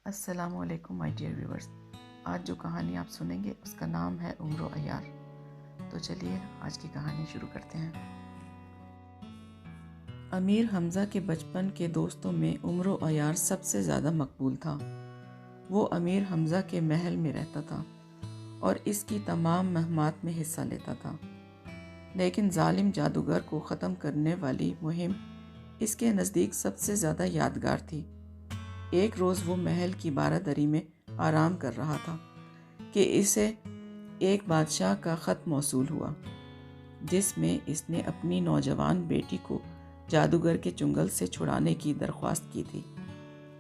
السلام علیکم my dear viewers. آج جو کہانی آپ سنیں گے اس کا نام ہے عمر و عیار. تو چلیے آج کی کہانی شروع کرتے ہیں. امیر حمزہ کے بچپن کے دوستوں میں عمر و عیار سب سے زیادہ مقبول تھا. وہ امیر حمزہ کے محل میں رہتا تھا اور اس کی تمام مہمات میں حصہ لیتا تھا. لیکن ظالم جادوگر کو ختم کرنے والی مہم اس کے نزدیک سب سے زیادہ یادگار تھی. ایک روز وہ محل کی بارہ میں آرام کر رہا تھا کہ اسے ایک بادشاہ کا خط موصول ہوا جس میں اس نے اپنی نوجوان بیٹی کو جادوگر کے چنگل سے چھڑانے کی درخواست کی تھی.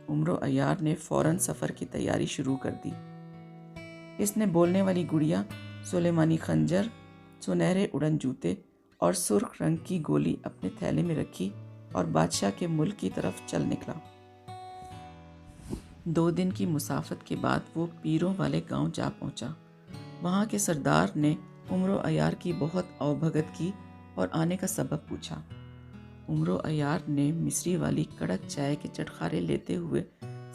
عمر و عیار نے فوراً سفر کی تیاری شروع کر دی. اس نے بولنے والی گڑیا، سلیمانی خنجر، سنہرے اڑن جوتے اور سرخ رنگ کی گولی اپنے تھیلے میں رکھی اور بادشاہ کے ملک کی طرف چل نکلا. 2 دن کی مسافت کے بعد وہ پیروں والے گاؤں جا پہنچا. وہاں کے سردار نے عمر و عیار کی بہت اوبھگت کی اور آنے کا سبب پوچھا. عمر و عیار نے مصری والی کڑک چائے کے چٹخارے لیتے ہوئے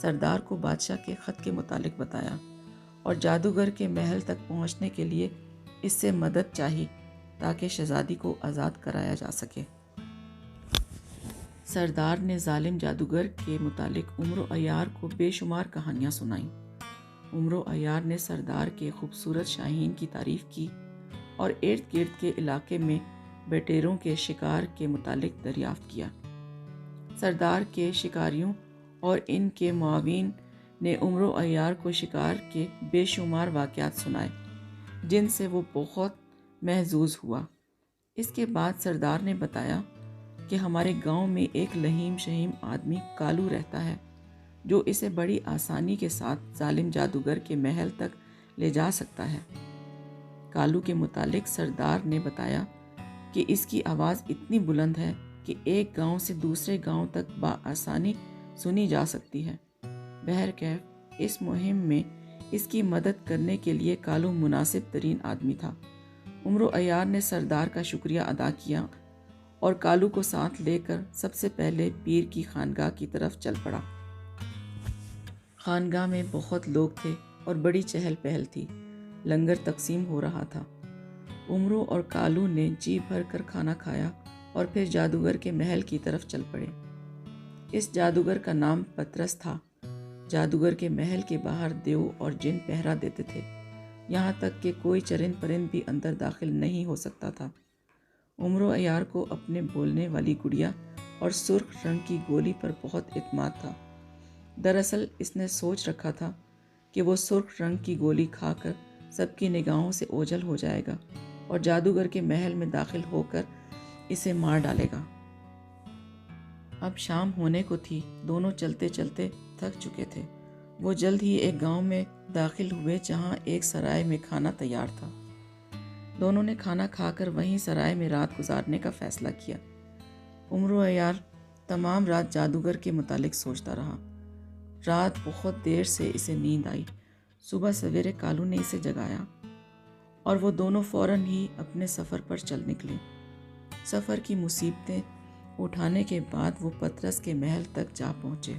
سردار کو بادشاہ کے خط کے متعلق بتایا اور جادوگر کے محل تک پہنچنے کے لیے اس سے مدد چاہی تاکہ شہزادی کو آزاد کرایا جا سکے. سردار نے ظالم جادوگر کے متعلق عمر و عیار کو بے شمار کہانیاں سنائیں. عمر و عیار نے سردار کے خوبصورت شاہین کی تعریف کی اور ارد گرد کے علاقے میں بٹیروں کے شکار کے متعلق دریافت کیا. سردار کے شکاریوں اور ان کے معاون نے عمر و عیار کو شکار کے بے شمار واقعات سنائے جن سے وہ بہت محظوظ ہوا. اس کے بعد سردار نے بتایا کہ ہمارے گاؤں میں ایک لہیم شہیم آدمی کالو رہتا ہے جو اسے بڑی آسانی کے ساتھ ظالم جادوگر کے محل تک لے جا سکتا ہے. کالو کے متعلق سردار نے بتایا کہ اس کی آواز اتنی بلند ہے کہ ایک گاؤں سے دوسرے گاؤں تک بآسانی سنی جا سکتی ہے. بہرکیف اس مہم میں اس کی مدد کرنے کے لیے کالو مناسب ترین آدمی تھا. عمر و عیار نے سردار کا شکریہ ادا کیا اور کالو کو ساتھ لے کر سب سے پہلے پیر کی خانقاہ کی طرف چل پڑا. خانقاہ میں بہت لوگ تھے اور بڑی چہل پہل تھی. لنگر تقسیم ہو رہا تھا. عمرو اور کالو نے جی بھر کر کھانا کھایا اور پھر جادوگر کے محل کی طرف چل پڑے. اس جادوگر کا نام پطرس تھا. جادوگر کے محل کے باہر دیو اور جن پہرا دیتے تھے، یہاں تک کہ کوئی چرند پرند بھی اندر داخل نہیں ہو سکتا تھا. عمر و عیار کو اپنے بولنے والی گڑیا اور سرخ رنگ کی گولی پر بہت اعتماد تھا. دراصل اس نے سوچ رکھا تھا کہ وہ سرخ رنگ کی گولی کھا کر سب کی نگاہوں سے اوجھل ہو جائے گا اور جادوگر کے محل میں داخل ہو کر اسے مار ڈالے گا. اب شام ہونے کو تھی. دونوں چلتے چلتے تھک چکے تھے. وہ جلد ہی ایک گاؤں میں داخل ہوئے جہاں ایک سرائے میں کھانا تیار تھا. دونوں نے کھانا کھا کر وہیں سرائے میں رات گزارنے کا فیصلہ کیا. عمر و عیار تمام رات جادوگر کے متعلق سوچتا رہا. رات بہت دیر سے اسے نیند آئی. صبح سویرے کالو نے اسے جگایا اور وہ دونوں فوراً ہی اپنے سفر پر چل نکلے. سفر کی مصیبتیں اٹھانے کے بعد وہ پطرس کے محل تک جا پہنچے.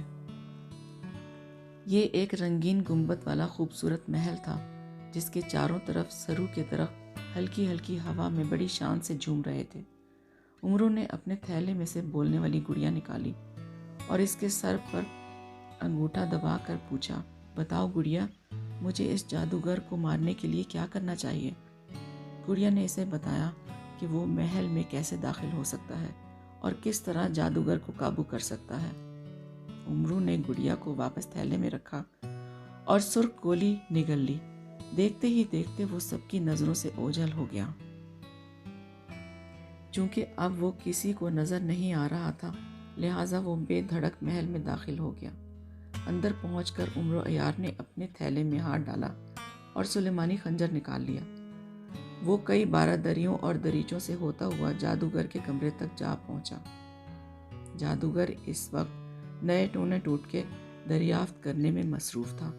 یہ ایک رنگین گنبد والا خوبصورت محل تھا جس کے چاروں طرف سرو کے درخت ہلکی ہلکی ہوا میں بڑی شان سے جھوم رہے تھے. عمرو نے اپنے تھیلے میں سے بولنے والی گڑیا نکالی اور اس کے سر پر انگوٹھا دبا کر پوچھا، بتاؤ گڑیا، مجھے اس جادوگر کو مارنے کے لیے کیا کرنا چاہیے؟ گڑیا نے اسے بتایا کہ وہ محل میں کیسے داخل ہو سکتا ہے اور کس طرح جادوگر کو قابو کر سکتا ہے. عمرو نے گڑیا کو واپس تھیلے میں رکھا اور سرخ گولی نگل لی. دیکھتے ہی دیکھتے وہ سب کی نظروں سے اوجھل ہو گیا. چونکہ اب وہ کسی کو نظر نہیں آ رہا تھا لہٰذا وہ بے دھڑک محل میں داخل ہو گیا. اندر پہنچ کر عمر و عیار نے اپنے تھیلے میں ہاتھ ڈالا اور سلیمانی خنجر نکال لیا. وہ کئی بارادریوں اور دریچوں سے ہوتا ہوا جادوگر کے کمرے تک جا پہنچا. جادوگر اس وقت نئے ٹونے ٹوٹ کے دریافت کرنے میں مصروف تھا.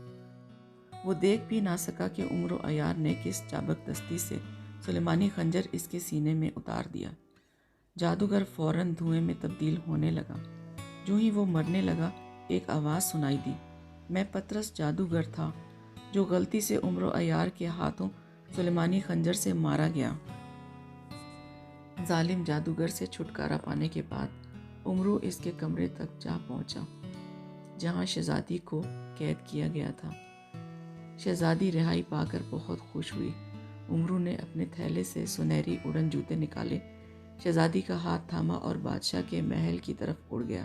وہ دیکھ بھی نہ سکا کہ عمر و عیار نے کس چابک دستی سے سلیمانی خنجر اس کے سینے میں اتار دیا. جادوگر فوراً دھوئیں میں تبدیل ہونے لگا. جو ہی وہ مرنے لگا ایک آواز سنائی دی، میں پطرس جادوگر تھا جو غلطی سے عمر عیار کے ہاتھوں سلیمانی خنجر سے مارا گیا۔ ظالم جادوگر سے چھٹکارا پانے کے بعد عمرو اس کے کمرے تک جا پہنچا جہاں شہزادی کو قید کیا گیا تھا۔ شہزادی رہائی پا کر بہت خوش ہوئی۔ عمرو نے اپنے تھیلے سے سنہری اڑن جوتے نکالے، شہزادی کا ہاتھ تھاما اور بادشاہ کے محل کی طرف اڑ گیا،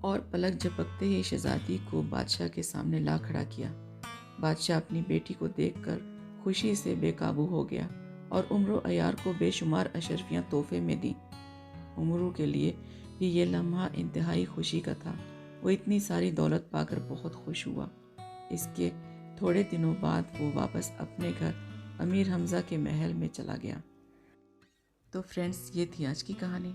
اور پلک جھپکتے ہی شہزادی کو بادشاہ کے سامنے لا کھڑا کیا۔ بادشاہ اپنی بیٹی کو دیکھ کر خوشی سے بے قابو ہو گیا اور عمرو عیار کو بے شمار اشرفیاں تحفے میں دیں۔ عمرو کے لیے بھی یہ لمحہ انتہائی خوشی کا تھا۔ وہ اتنی ساری دولت پا کر بہت خوش ہوا۔ اس کے تھوڑے دنوں بعد وہ واپس اپنے گھر امیر حمزہ کے محل میں چلا گیا۔ تو فرینڈز، یہ تھی آج کی کہانی،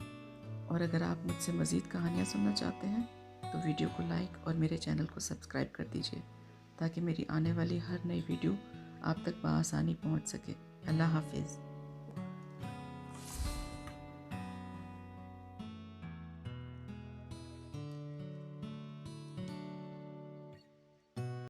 اور اگر آپ مجھ سے مزید کہانیاں سننا چاہتے ہیں تو ویڈیو کو لائک اور میرے چینل کو سبسکرائب کر دیجیے تاکہ میری آنے والی ہر نئی ویڈیو آپ تک بآسانی پہنچ سکے۔ اللہ حافظ۔